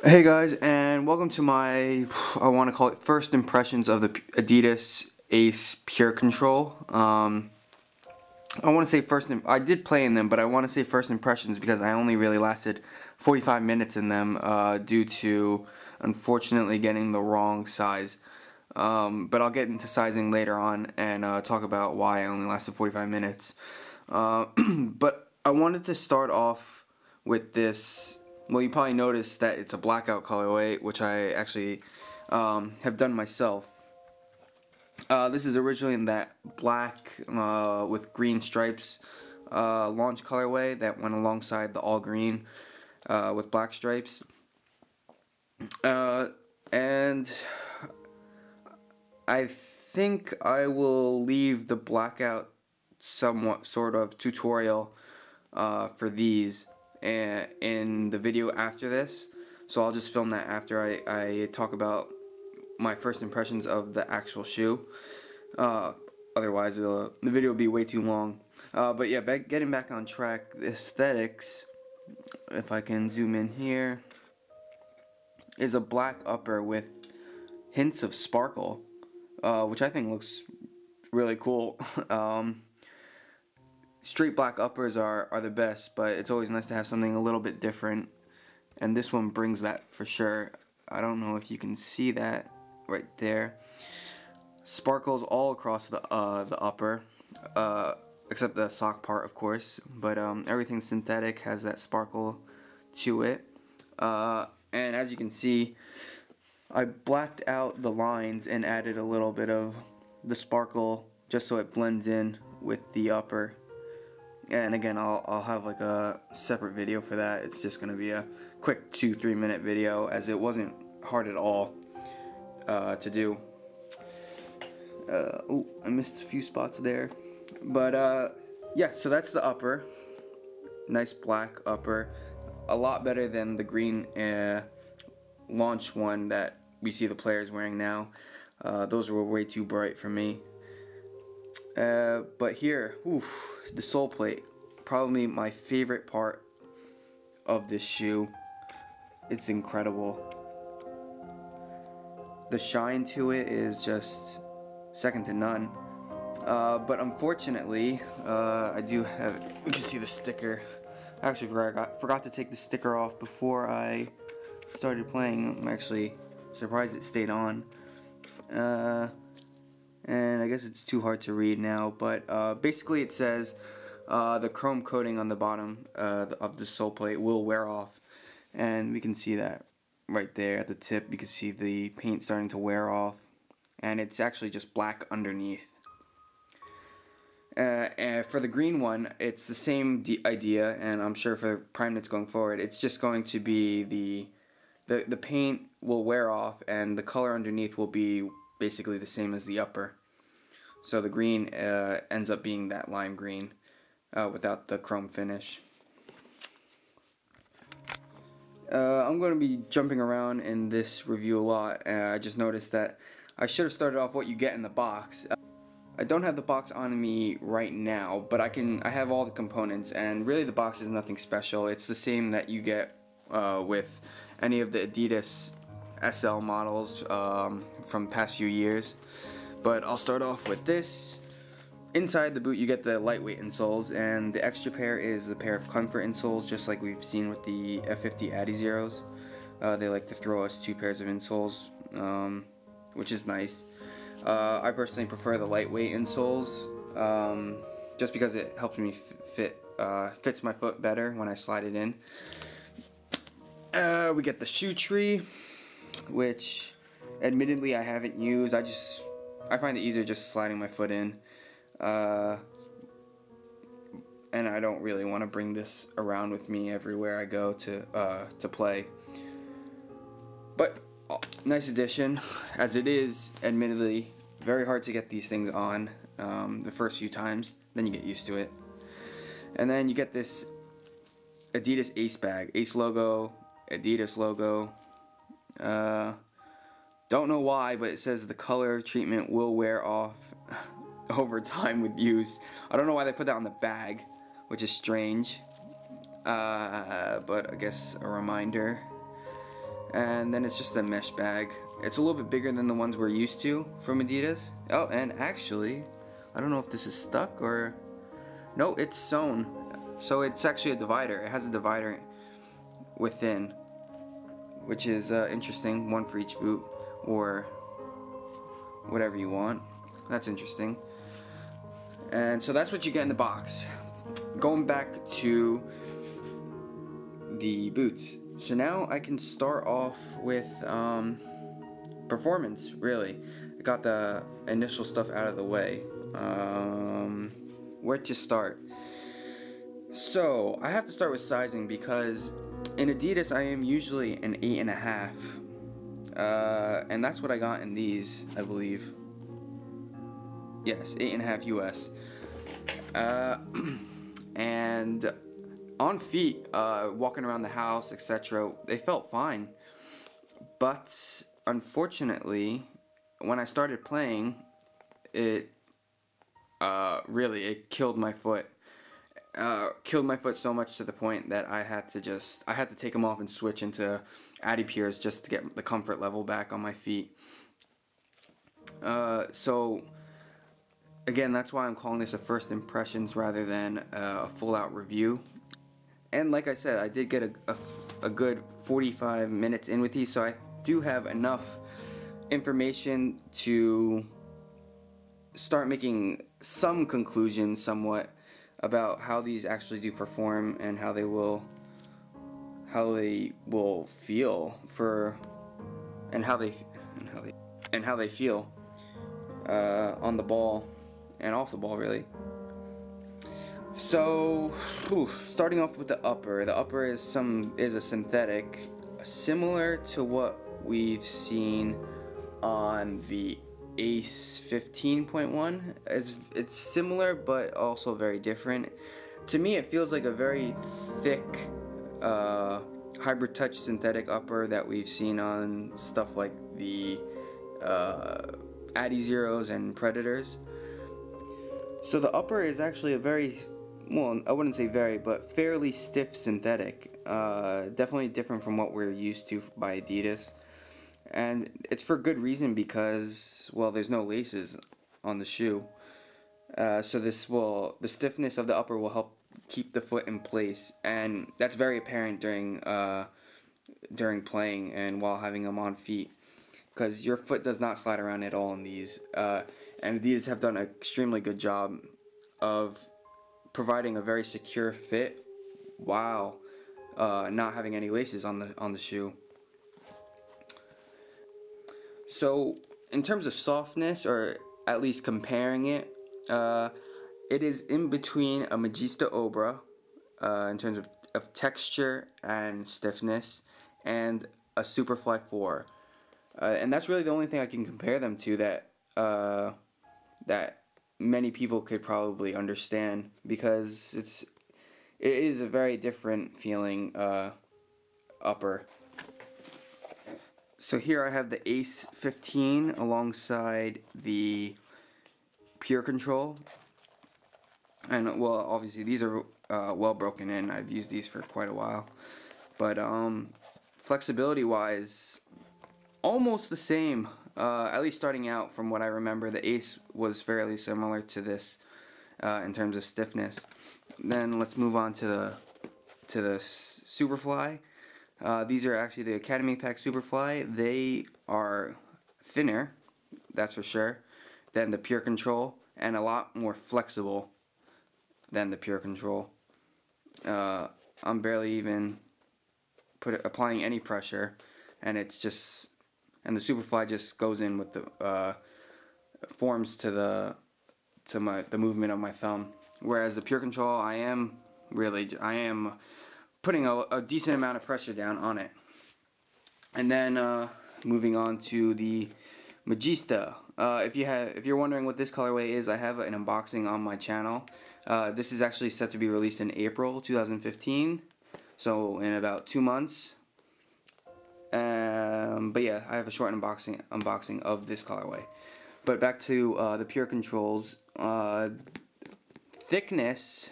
Hey guys, and welcome to my, I want to call it first impressions of the Adidas Ace Pure Control. I want to say I did play in them, but I want to say first impressions because I only really lasted 45 minutes in them due to, unfortunately, getting the wrong size. But I'll get into sizing later on and talk about why I only lasted 45 minutes. But I wanted to start off with this. Well, you probably noticed that it's a blackout colorway, which I actually have done myself. This is originally in that black with green stripes launch colorway that went alongside the all green with black stripes. And I think I will leave the blackout somewhat sort of tutorial for these in the video after this, so I'll just film that after I talk about my first impressions of the actual shoe. Otherwise the video will be way too long. But yeah, getting back on track, the aesthetics, if I can zoom in here, is a black upper with hints of sparkle, which I think looks really cool. Straight black uppers are the best, but it's always nice to have something a little bit different, and this one brings that for sure. I don't know if you can see that right there. Sparkles all across the upper, except the sock part, of course, but everything synthetic has that sparkle to it. And as you can see, I blacked out the lines and added a little bit of the sparkle just so it blends in with the upper. And again, I'll have like a separate video for that. It's just gonna be a quick 2-3 minute video, as it wasn't hard at all to do. Oh, I missed a few spots there, but yeah. So that's the upper. Nice black upper, a lot better than the green launch one that we see the players wearing now. Those were way too bright for me. But here, oof, the sole plate, probably my favorite part of this shoe. It's incredible. The shine to it is just second to none. But unfortunately, I do have, you can see the sticker. I actually forgot to take the sticker off before I started playing. I'm actually surprised it stayed on. And I guess it's too hard to read now, but basically it says the chrome coating on the bottom of the sole plate will wear off, and we can see that right there at the tip. You can see the paint starting to wear off, and it's actually just black underneath. And for the green one, it's the same idea, and I'm sure for prime knits going forward, it's just going to be the paint will wear off, and the color underneath will be basically the same as the upper. So the green ends up being that lime green without the chrome finish. I'm going to be jumping around in this review a lot. I just noticed that I should have started off what you get in the box. I don't have the box on me right now, but I have all the components, and really the box is nothing special. It's the same that you get with any of the Adidas SL models from past few years. But I'll start off with this. Inside the boot you get the lightweight insoles, and the extra pair is the pair of comfort insoles, just like we've seen with the F50 Adi Zeros. They like to throw us 2 pairs of insoles, which is nice. I personally prefer the lightweight insoles, just because it helps me fits my foot better when I slide it in. We get the shoe tree, which admittedly I haven't used. I find it easier just sliding my foot in, and I don't really want to bring this around with me everywhere I go to play. But nice addition, as it is admittedly very hard to get these things on the first few times. Then you get used to it, and then you get this Adidas Ace bag, Ace logo, Adidas logo. Don't know why, but it says the color treatment will wear off over time with use. I don't know why they put that on the bag, which is strange. But I guess a reminder. And then it's just a mesh bag. It's a little bit bigger than the ones we're used to from Adidas. Oh, and actually, I don't know if this is stuck or... No, it's sewn. So it's actually a divider. It has a divider within, which is interesting. One for each boot, or whatever you want. That's interesting. And so that's what you get in the box. Going back to the boots. So now I can start off with performance, really. I got the initial stuff out of the way. Where to start? So I have to start with sizing because in Adidas I am usually an 8.5, and that's what I got in these, I believe. Yes, 8.5 US. And on feet, walking around the house, etc., they felt fine. But unfortunately, when I started playing, it it killed my foot. Killed my foot so much to the point that I had to take them off and switch into Adidas just to get the comfort level back on my feet. So again, that's why I'm calling this a first impressions rather than a full-out review. And like I said, I did get a good 45 minutes in with these, so I do have enough information to start making some conclusions somewhat about how these actually do perform and how they will feel for and how they feel on the ball and off the ball, really. So, starting off with the upper. The upper is a synthetic, similar to what we've seen on the Ace 15.1. It's similar, but also very different. To me, it feels like a very thick hybrid touch synthetic upper that we've seen on stuff like the Adi Zeros and Predators. So the upper is actually a very, well, I wouldn't say very, but fairly stiff synthetic. Definitely different from what we're used to by Adidas. And it's for good reason because, well, there's no laces on the shoe. So the stiffness of the upper will help keep the foot in place. And that's very apparent during playing and while having them on feet. Because your foot does not slide around at all in these. And Adidas have done an extremely good job of providing a very secure fit while not having any laces on the shoe. So in terms of softness, or at least comparing it, it is in between a Magista Obra in terms of texture and stiffness, and a Superfly 4. And that's really the only thing I can compare them to that many people could probably understand, because it is a very different feeling upper. So here I have the Ace 15 alongside the Pure Control, and well, obviously these are well broken in. I've used these for quite a while, but flexibility wise, almost the same. At least starting out, from what I remember, the Ace was fairly similar to this in terms of stiffness. Then let's move on to the Superfly. These are actually the Academy Pack Superfly. They are thinner, that's for sure, than the Pure Control, and a lot more flexible than the Pure Control. I'm barely even applying any pressure, and it's just, and the Superfly just goes in with the forms to the movement of my thumb. Whereas the Pure Control, I am putting a decent amount of pressure down on it. And then moving on to the Magista. If you're wondering what this colorway is, I have an unboxing on my channel. This is actually set to be released in April 2015, so in about 2 months. But yeah, I have a short unboxing of this colorway. But back to the Pure Controls. Thickness,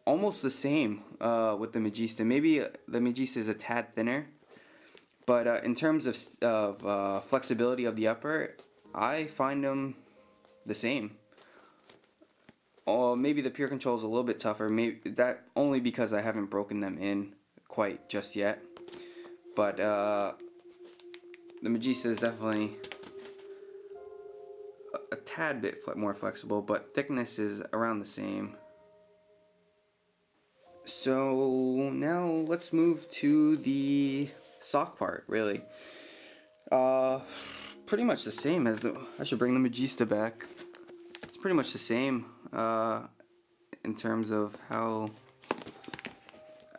almost the same with the Magista. Maybe the Magista is a tad thinner, But in terms of flexibility of the upper, I find them the same. Or maybe the Pure Control is a little bit tougher. Maybe that only because I haven't broken them in quite just yet. But the Magista is definitely a tad bit more flexible, but thickness is around the same. So now let's move to the sock part, really. Pretty much the same as I should bring the Magista back. It's pretty much the same in terms of how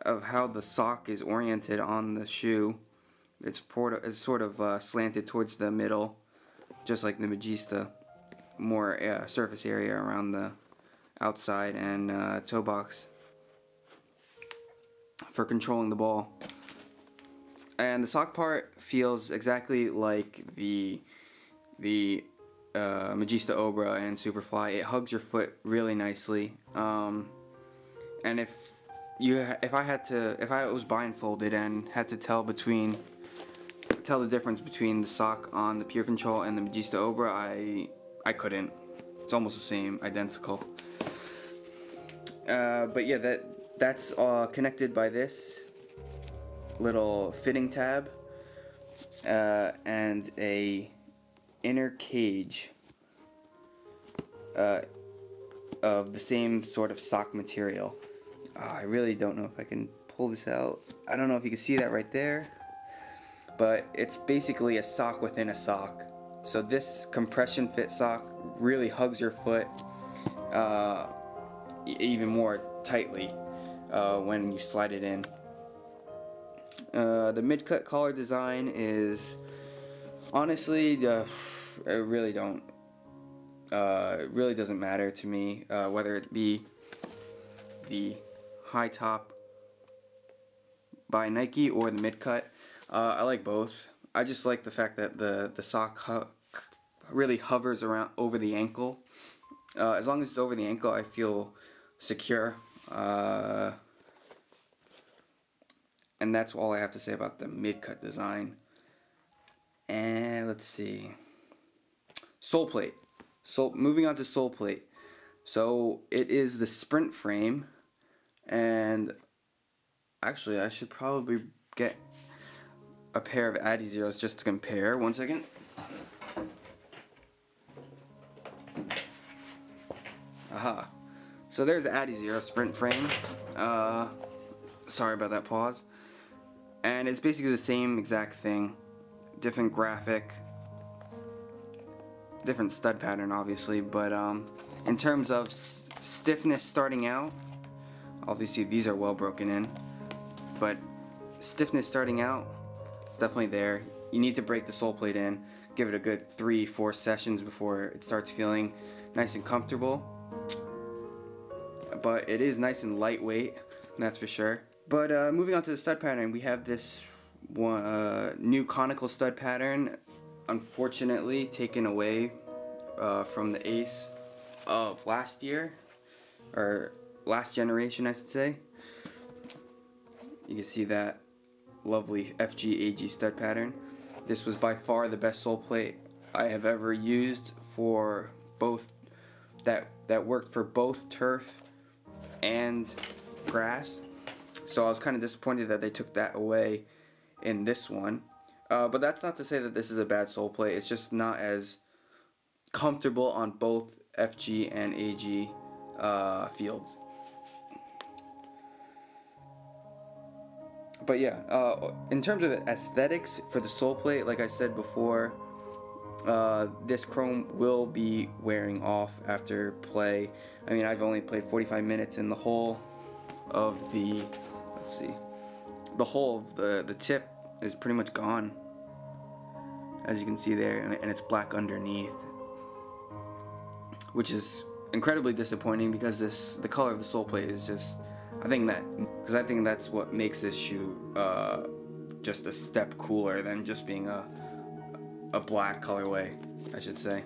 the sock is oriented on the shoe. It's sort of slanted towards the middle, just like the Magista. More surface area around the outside and toe box for controlling the ball. And the sock part feels exactly like the Magista Obra and Superfly. It hugs your foot really nicely. And if I was blindfolded and had to tell the difference between the sock on the Pure Control and the Magista Obra, I couldn't. It's almost the same, identical. But yeah, that's connected by this little fitting tab and a inner cage of the same sort of sock material. I really don't know if I can pull this out. I don't know if you can see that right there, but it's basically a sock within a sock. So this compression fit sock really hugs your foot even more tightly when you slide it in. The mid-cut collar design is honestly it really doesn't matter to me whether it be the high top by Nike or the mid-cut. I like both. I just like the fact that the sock really hovers around over the ankle. As long as it's over the ankle, I feel secure. And that's all I have to say about the mid-cut design. And let's see. Sole plate. So moving on to sole plate. So it is the Sprint frame, and actually I should probably get a pair of Adidas just to compare. One second. Aha. So there's the Adidas Sprint frame. Sorry about that pause. And it's basically the same exact thing. Different graphic. Different stud pattern, obviously. But in terms of stiffness starting out, obviously these are well broken in. But stiffness starting out, it's definitely there. You need to break the sole plate in. Give it a good 3-4 sessions before it starts feeling nice and comfortable. But it is nice and lightweight, that's for sure. But moving on to the stud pattern, we have this new conical stud pattern, unfortunately taken away from the Ace of last year, or last generation I should say. You can see that lovely FG-AG stud pattern. This was by far the best sole plate I have ever used for both, that worked for both turf and grass. So I was kind of disappointed that they took that away in this one. But that's not to say that this is a bad sole plate. It's just not as comfortable on both FG and AG fields. But yeah, in terms of aesthetics for the sole plate, like I said before, this chrome will be wearing off after play. I mean, I've only played 45 minutes, and the whole of the, let's see, the whole of the tip is pretty much gone, as you can see there, and it's black underneath, which is incredibly disappointing because the color of the sole plate is just, I think that's what makes this shoe just a step cooler than just being a black colorway, I should say.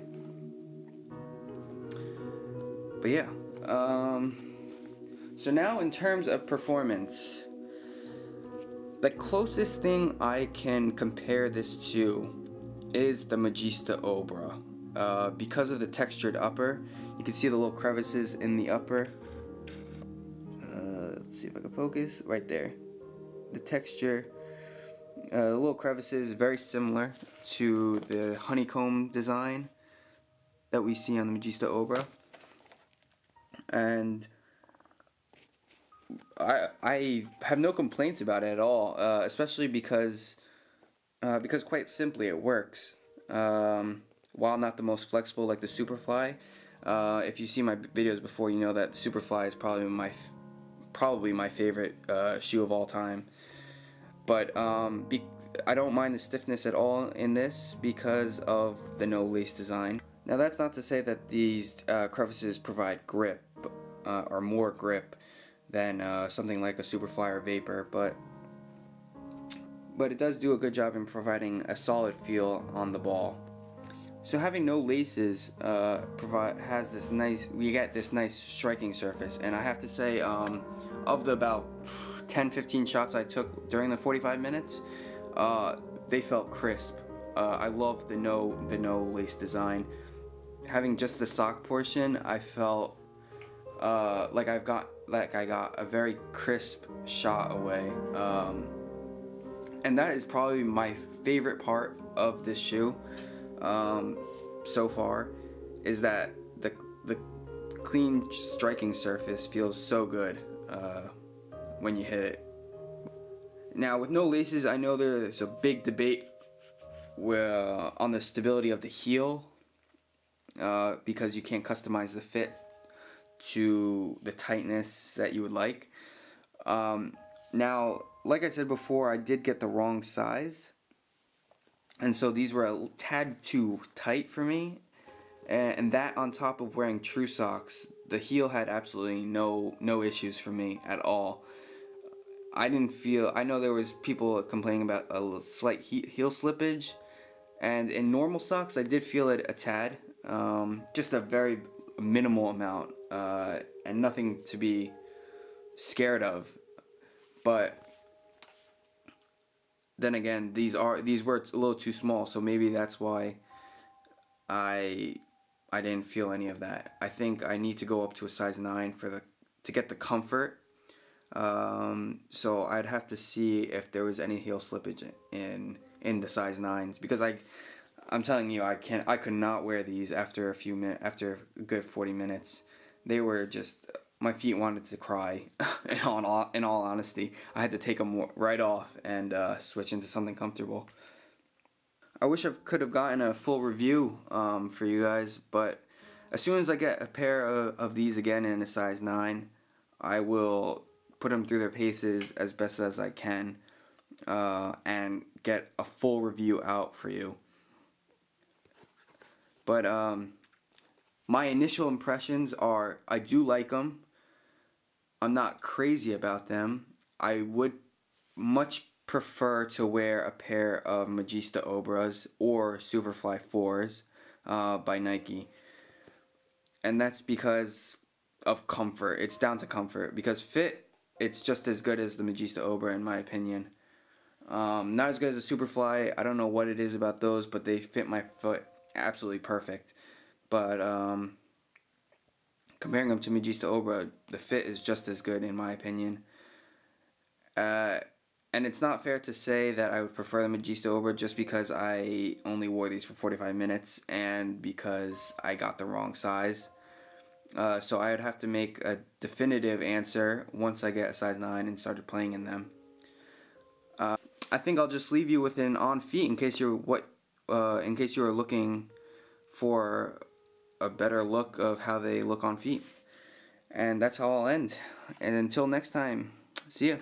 But yeah, so now in terms of performance, The closest thing I can compare this to is the Magista Obra. Because of the textured upper, you can see the little crevices in the upper. Let's see if I can focus right there. The texture, the little crevices, very similar to the honeycomb design that we see on the Magista Obra, and I have no complaints about it at all, especially because quite simply it works. While not the most flexible like the Superfly, if you see my videos before, you know that Superfly is probably my favorite shoe of all time. But I don't mind the stiffness at all in this because of the no lace design. Now that's not to say that these crevices provide grip or more grip than something like a Superfly or Vapor, but it does do a good job in providing a solid feel on the ball. So having no laces we get this nice striking surface, and I have to say, of the about 10-15 shots I took during the 45 minutes, they felt crisp. I love the no lace design. Having just the sock portion, I felt like I got a very crisp shot away, and that is probably my favorite part of this shoe so far, is that the clean striking surface feels so good when you hit it. Now with no laces, I know there's a big debate on the stability of the heel, because you can't customize the fit to the tightness that you would like. Now, like I said before, I did get the wrong size, and so these were a tad too tight for me, and that on top of wearing true socks, the heel had absolutely no issues for me at all. I know there was people complaining about a slight heel slippage, and in normal socks I did feel it a tad, just a very minimal amount, and nothing to be scared of. But then again, these were a little too small, so maybe that's why I didn't feel any of that. I think I need to go up to a size 9 to get the comfort. So I'd have to see if there was any heel slippage in the size 9s, because I'm telling you, I could not wear these after after a good 40 minutes. They were just, my feet wanted to cry. in all honesty, I had to take them right off and switch into something comfortable. I wish I could have gotten a full review for you guys, but as soon as I get a pair of these again in a size 9, I will put them through their paces as best as I can, and get a full review out for you. But my initial impressions are, I do like them. I'm not crazy about them. I would much prefer to wear a pair of Magista Obras or Superfly 4s by Nike. And that's because of comfort. It's down to comfort. Because fit, it's just as good as the Magista Obra in my opinion. Not as good as the Superfly. I don't know what it is about those, but they fit my foot absolutely perfect. But comparing them to Magista Obra, the fit is just as good in my opinion. And it's not fair to say that I would prefer the Magista Obra just because I only wore these for 45 minutes and because I got the wrong size. So I would have to make a definitive answer once I get a size 9 and started playing in them. I think I'll just leave you with an on feet in case you were looking for a better look of how they look on feet. And that's how I'll end. And until next time, see ya.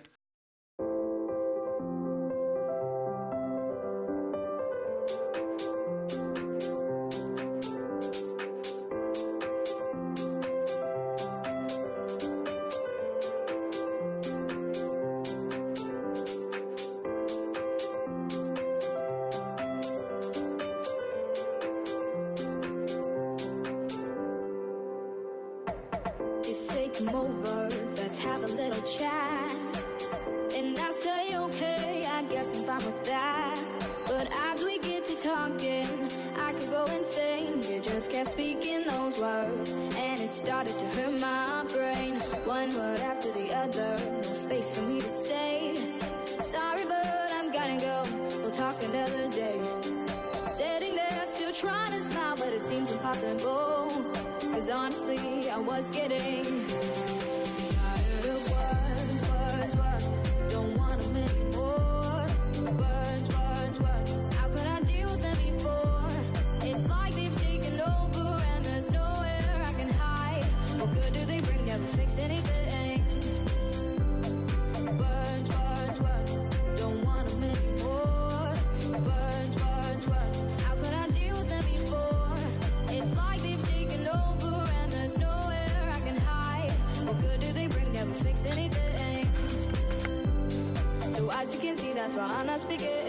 Say come over, let's have a little chat. And I say okay. fine with that. But as we get to talking, I could go insane. You just kept speaking those words, and it started to hurt my brain. One word after the other, no space for me to say. Sorry, but I'm gonna go. We'll talk another day. Sitting there, still trying to smile, but it seems impossible. Cause honestly, I was getting tired of words. Don't want them anymore. Words. How could I deal with them before? It's like they've taken over and there's nowhere I can hide. What good do they bring? Never fix anything. Words. Don't want them anymore. Words. How could I deal with them before? It's like they've taken over and there's nowhere I can hide. What good do they bring? Never fix anything. So as you can see, that's why I'm not speaking.